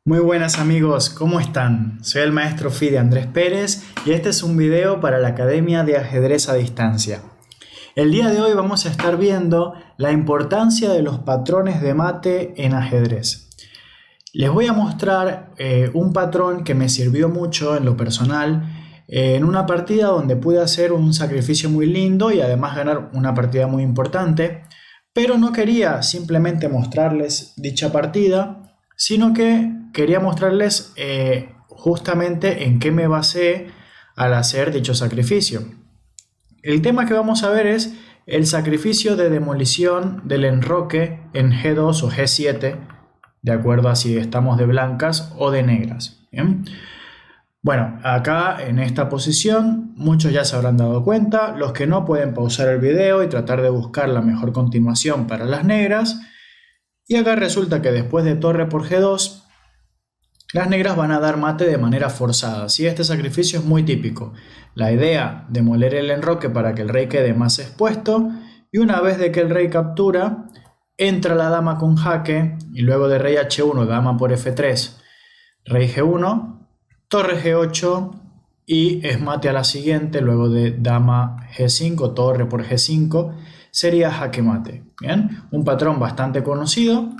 Muy buenas amigos, ¿cómo están? Soy el maestro Fide Andrés Pérez y este es un video para la Academia de Ajedrez a Distancia. El día de hoy vamos a estar viendo la importancia de los patrones de mate en ajedrez. Les voy a mostrar un patrón que me sirvió mucho en lo personal en una partida donde pude hacer un sacrificio muy lindo y además ganar una partida muy importante, pero no quería simplemente mostrarles dicha partida, sino que quería mostrarles justamente en qué me basé al hacer dicho sacrificio. El tema que vamos a ver es el sacrificio de demolición del enroque en G2 o G7, de acuerdo a si estamos de blancas o de negras. ¿Bien? Bueno, acá en esta posición muchos ya se habrán dado cuenta, los que no pueden pausar el video y tratar de buscar la mejor continuación para las negras. Y acá resulta que después de torre por G2, las negras van a dar mate de manera forzada. ¿Sí? Este sacrificio es muy típico. La idea, demoler el enroque para que el rey quede más expuesto, y una vez de que el rey captura, entra la dama con jaque, y luego de rey H1, dama por F3, rey G1, torre G8, y es mate a la siguiente, luego de dama G5, torre por G5, sería jaque mate. ¿Bien? Un patrón bastante conocido.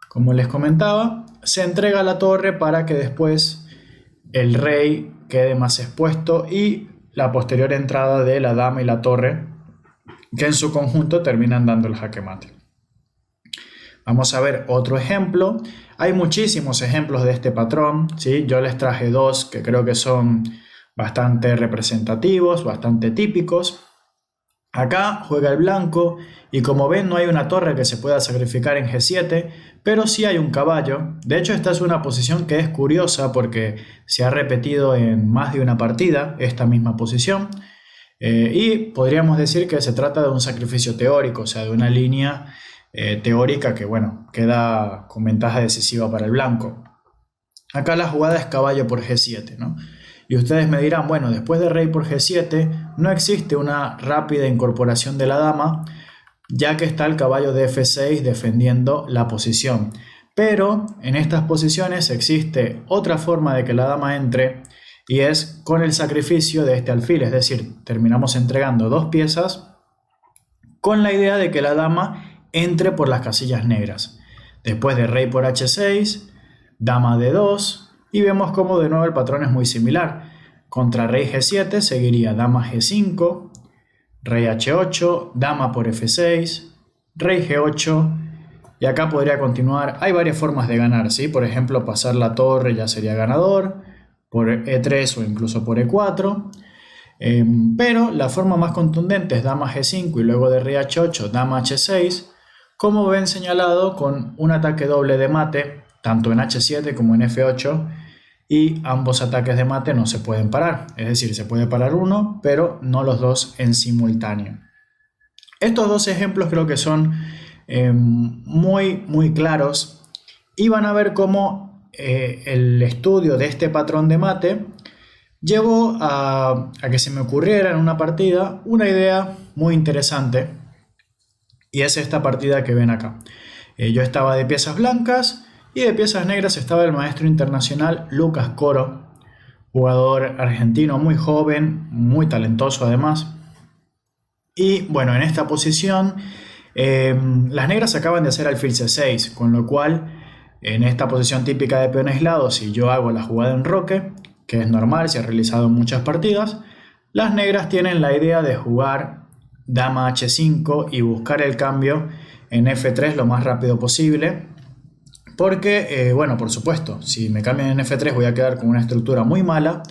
Como les comentaba, se entrega la torre para que después el rey quede más expuesto y la posterior entrada de la dama y la torre, que en su conjunto terminan dando el jaque mate. Vamos a ver otro ejemplo. Hay muchísimos ejemplos de este patrón, ¿sí? Yo les traje dos que creo que son bastante representativos, bastante típicos. Acá juega el blanco y como ven no hay una torre que se pueda sacrificar en G7, pero sí hay un caballo. De hecho esta es una posición que es curiosa porque se ha repetido en más de una partida esta misma posición, y podríamos decir que se trata de un sacrificio teórico, o sea de una línea teórica que bueno, queda con ventaja decisiva para el blanco. Acá la jugada es caballo por G7, ¿no? Y ustedes me dirán, bueno, después de rey por G7 no existe una rápida incorporación de la dama, ya que está el caballo de F6 defendiendo la posición. Pero en estas posiciones existe otra forma de que la dama entre y es con el sacrificio de este alfil, es decir, terminamos entregando dos piezas con la idea de que la dama entre por las casillas negras. Después de rey por H6, dama D2, y vemos como de nuevo el patrón es muy similar. Contra rey G7 seguiría dama G5, rey H8, dama por F6, rey G8, y acá podría continuar. Hay varias formas de ganar, ¿sí? Por ejemplo, pasar la torre ya sería ganador, por E3 o incluso por E4. Pero la forma más contundente es dama G5 y luego de rey H8, dama H6, como ven señalado con un ataque doble de mate, tanto en H7 como en F8, y ambos ataques de mate no se pueden parar, es decir, se puede parar uno, pero no los dos en simultáneo. Estos dos ejemplos creo que son muy claros y van a ver cómo el estudio de este patrón de mate llevó a que se me ocurriera en una partida una idea muy interesante, y es esta partida que ven acá. Yo estaba de piezas blancas y de piezas negras estaba el maestro internacional Lucas Coro, jugador argentino muy joven, muy talentoso además. Y bueno, en esta posición las negras acaban de hacer alfil C6, con lo cual en esta posición típica de peón aislado, si yo hago la jugada en enroque, que es normal, se ha realizado en muchas partidas, las negras tienen la idea de jugar dama H5 y buscar el cambio en F3 lo más rápido posible, porque, bueno, por supuesto, si me cambian en F3 voy a quedar con una estructura muy mala,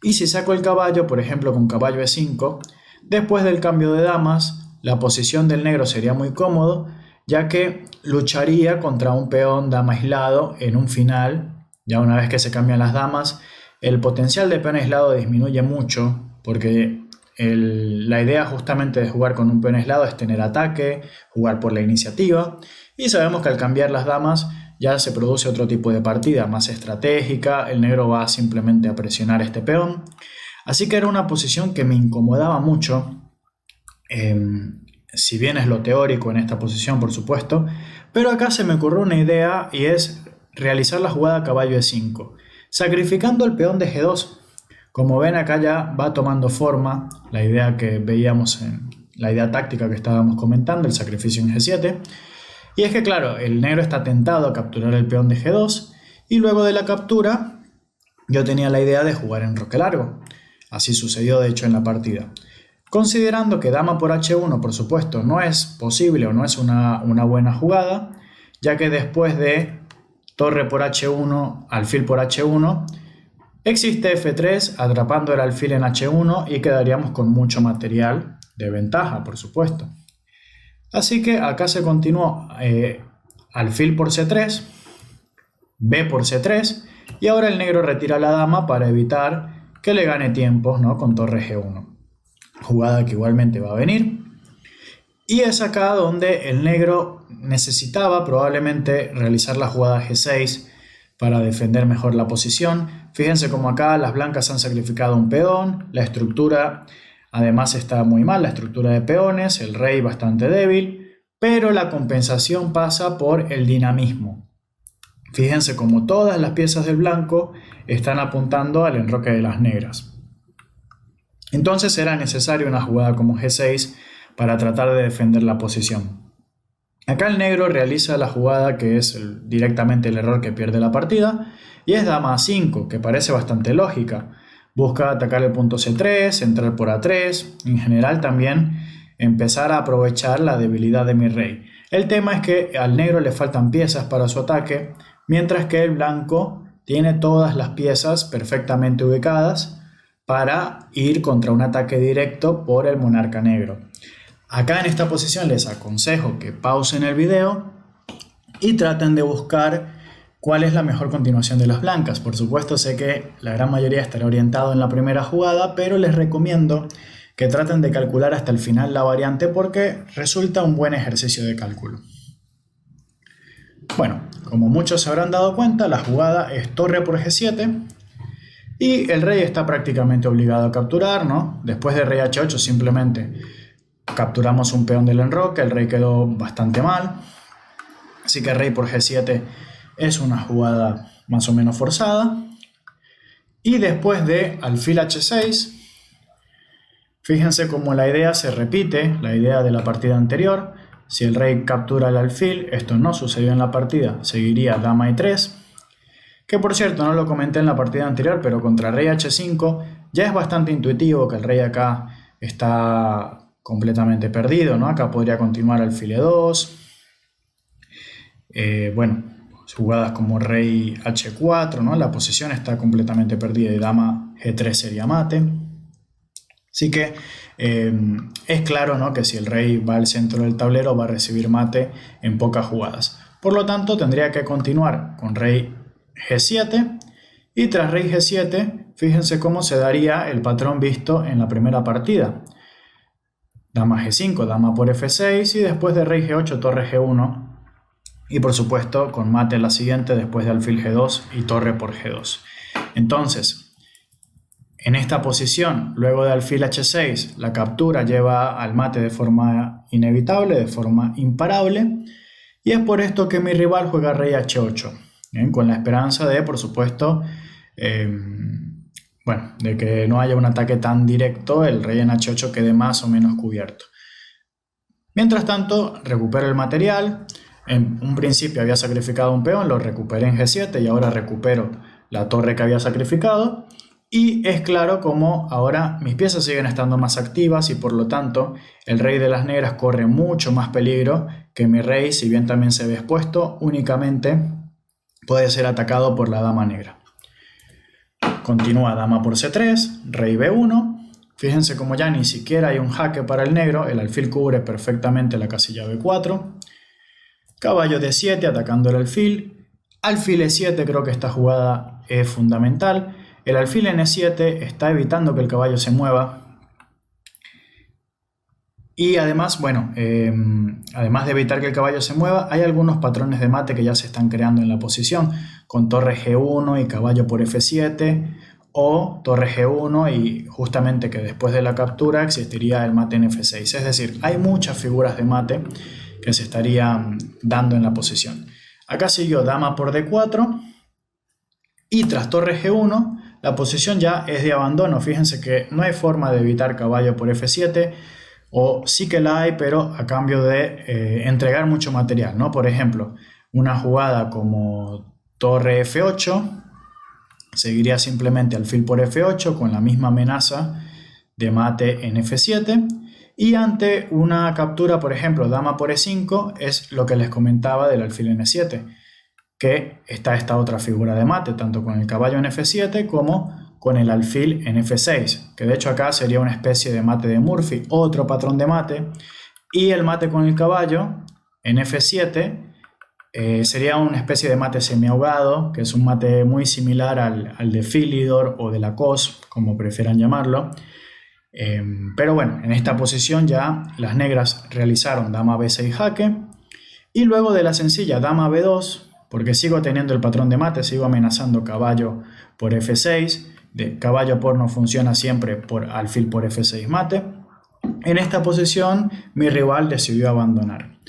y si saco el caballo, por ejemplo con caballo E5, después del cambio de damas, la posición del negro sería muy cómodo, ya que lucharía contra un peón dama aislado en un final. Ya una vez que se cambian las damas, el potencial de peón aislado disminuye mucho, porque la idea justamente de jugar con un peón aislado es tener ataque, jugar por la iniciativa, y sabemos que al cambiar las damas ya se produce otro tipo de partida más estratégica, el negro va simplemente a presionar este peón, así que era una posición que me incomodaba mucho, si bien es lo teórico en esta posición por supuesto, pero acá se me ocurrió una idea y es realizar la jugada caballo E5, sacrificando el peón de G2. Como ven, acá ya va tomando forma la idea que veíamos en la idea táctica que estábamos comentando, el sacrificio en G7. Y es que claro, el negro está tentado a capturar el peón de G2 y luego de la captura yo tenía la idea de jugar en enroque largo. Así sucedió de hecho en la partida. Considerando que dama por H1 por supuesto no es posible o no es una buena jugada, ya que después de torre por H1, alfil por H1, existe F3 atrapando el alfil en H1 y quedaríamos con mucho material de ventaja, por supuesto. Así que acá se continuó alfil por C3, B por C3 y ahora el negro retira la dama para evitar que le gane tiempos, ¿no? Con torre G1. Jugada que igualmente va a venir. Y es acá donde el negro necesitaba probablemente realizar la jugada G6 para defender mejor la posición. Fíjense como acá las blancas han sacrificado un peón, la estructura además está muy mal, la estructura de peones, el rey bastante débil, pero la compensación pasa por el dinamismo. Fíjense como todas las piezas del blanco están apuntando al enroque de las negras. Entonces era necesaria una jugada como G6 para tratar de defender la posición. Acá el negro realiza la jugada que es directamente el error que pierde la partida y es dama a 5, que parece bastante lógica. Busca atacar el punto C3, entrar por A3, en general también empezar a aprovechar la debilidad de mi rey. El tema es que al negro le faltan piezas para su ataque, mientras que el blanco tiene todas las piezas perfectamente ubicadas para ir contra un ataque directo por el monarca negro. Acá en esta posición les aconsejo que pausen el video y traten de buscar cuál es la mejor continuación de las blancas. Por supuesto sé que la gran mayoría estará orientado en la primera jugada, pero les recomiendo que traten de calcular hasta el final la variante porque resulta un buen ejercicio de cálculo. Bueno, como muchos se habrán dado cuenta, la jugada es torre por G7 y el rey está prácticamente obligado a capturar, ¿no? Después de rey H8 simplemente capturamos un peón del enroque, el rey quedó bastante mal, así que rey por G7 es una jugada más o menos forzada. Y después de alfil H6, fíjense cómo la idea se repite, la idea de la partida anterior. Si el rey captura el alfil, esto no sucedió en la partida, seguiría dama E3, que por cierto no lo comenté en la partida anterior, pero contra rey H5 ya es bastante intuitivo que el rey acá está completamente perdido, ¿no? Acá podría continuar alfil E2, jugadas como rey H4, ¿no? La posición está completamente perdida y dama G3 sería mate. Así que es claro, ¿no? Que si el rey va al centro del tablero va a recibir mate en pocas jugadas. Por lo tanto tendría que continuar con rey G7 y tras rey G7 fíjense cómo se daría el patrón visto en la primera partida. Dama G5, dama por F6 y después de rey G8 torre G1 y por supuesto con mate la siguiente después de alfil G2 y torre por G2. Entonces en esta posición luego de alfil H6 la captura lleva al mate de forma inevitable, de forma imparable y es por esto que mi rival juega rey H8. Con la esperanza de, por supuesto, de que no haya un ataque tan directo, el rey en H8 quede más o menos cubierto. Mientras tanto, recupero el material. En un principio había sacrificado un peón, lo recuperé en G7 y ahora recupero la torre que había sacrificado. Y es claro como ahora mis piezas siguen estando más activas y por lo tanto el rey de las negras corre mucho más peligro que mi rey, si bien también se ve expuesto, únicamente puede ser atacado por la dama negra. Continúa dama por C3, rey B1. Fíjense como ya ni siquiera hay un jaque para el negro, el alfil cubre perfectamente la casilla B4. Caballo D7 atacando el alfil. Alfil E7, creo que esta jugada es fundamental. El alfil en E7 está evitando que el caballo se mueva. Y además, además de evitar que el caballo se mueva, hay algunos patrones de mate que ya se están creando en la posición, con torre G1 y caballo por F7, o torre G1 y justamente que después de la captura existiría el mate en F6. Es decir, hay muchas figuras de mate que se estarían dando en la posición. Acá siguió dama por D4 y tras torre G1 la posición ya es de abandono. Fíjense que no hay forma de evitar caballo por F7, o sí que la hay, pero a cambio de entregar mucho material, ¿no? Por ejemplo, una jugada como torre F8 seguiría simplemente alfil por F8 con la misma amenaza de mate en F7, y ante una captura, por ejemplo, dama por E5, es lo que les comentaba del alfil en E7, que está esta otra figura de mate, tanto con el caballo en F7 como con el alfil en F6, que de hecho acá sería una especie de mate de Murphy, otro patrón de mate, y el mate con el caballo en F7 sería una especie de mate semiahogado, que es un mate muy similar al de Philidor o de Lacoste, como prefieran llamarlo. Pero bueno, en esta posición ya las negras realizaron dama B6 jaque, y luego de la sencilla dama B2, porque sigo teniendo el patrón de mate, sigo amenazando caballo por F6, de caballo por no funciona siempre por alfil por F6 mate. En esta posición mi rival decidió abandonar.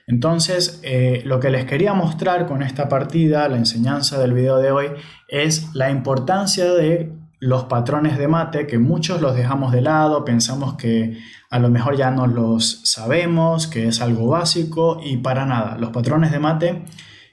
Entonces, lo que les quería mostrar con esta partida, la enseñanza del video de hoy, es la importancia de los patrones de mate, que muchos los dejamos de lado, pensamos que a lo mejor ya no los sabemos, que es algo básico, y para nada. Los patrones de mate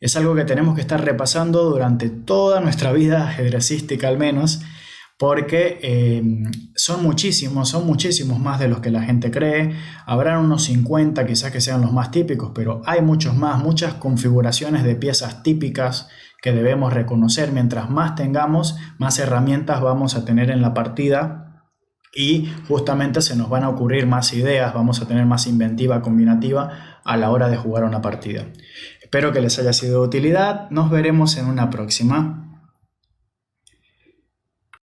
es algo que tenemos que estar repasando durante toda nuestra vida ajedrecística al menos, porque son muchísimos más de los que la gente cree. Habrán unos 50 quizás que sean los más típicos, pero hay muchos más, muchas configuraciones de piezas típicas que debemos reconocer. Mientras más tengamos, más herramientas vamos a tener en la partida, y justamente se nos van a ocurrir más ideas, vamos a tener más inventiva combinativa a la hora de jugar una partida. Espero que les haya sido de utilidad, nos veremos en una próxima.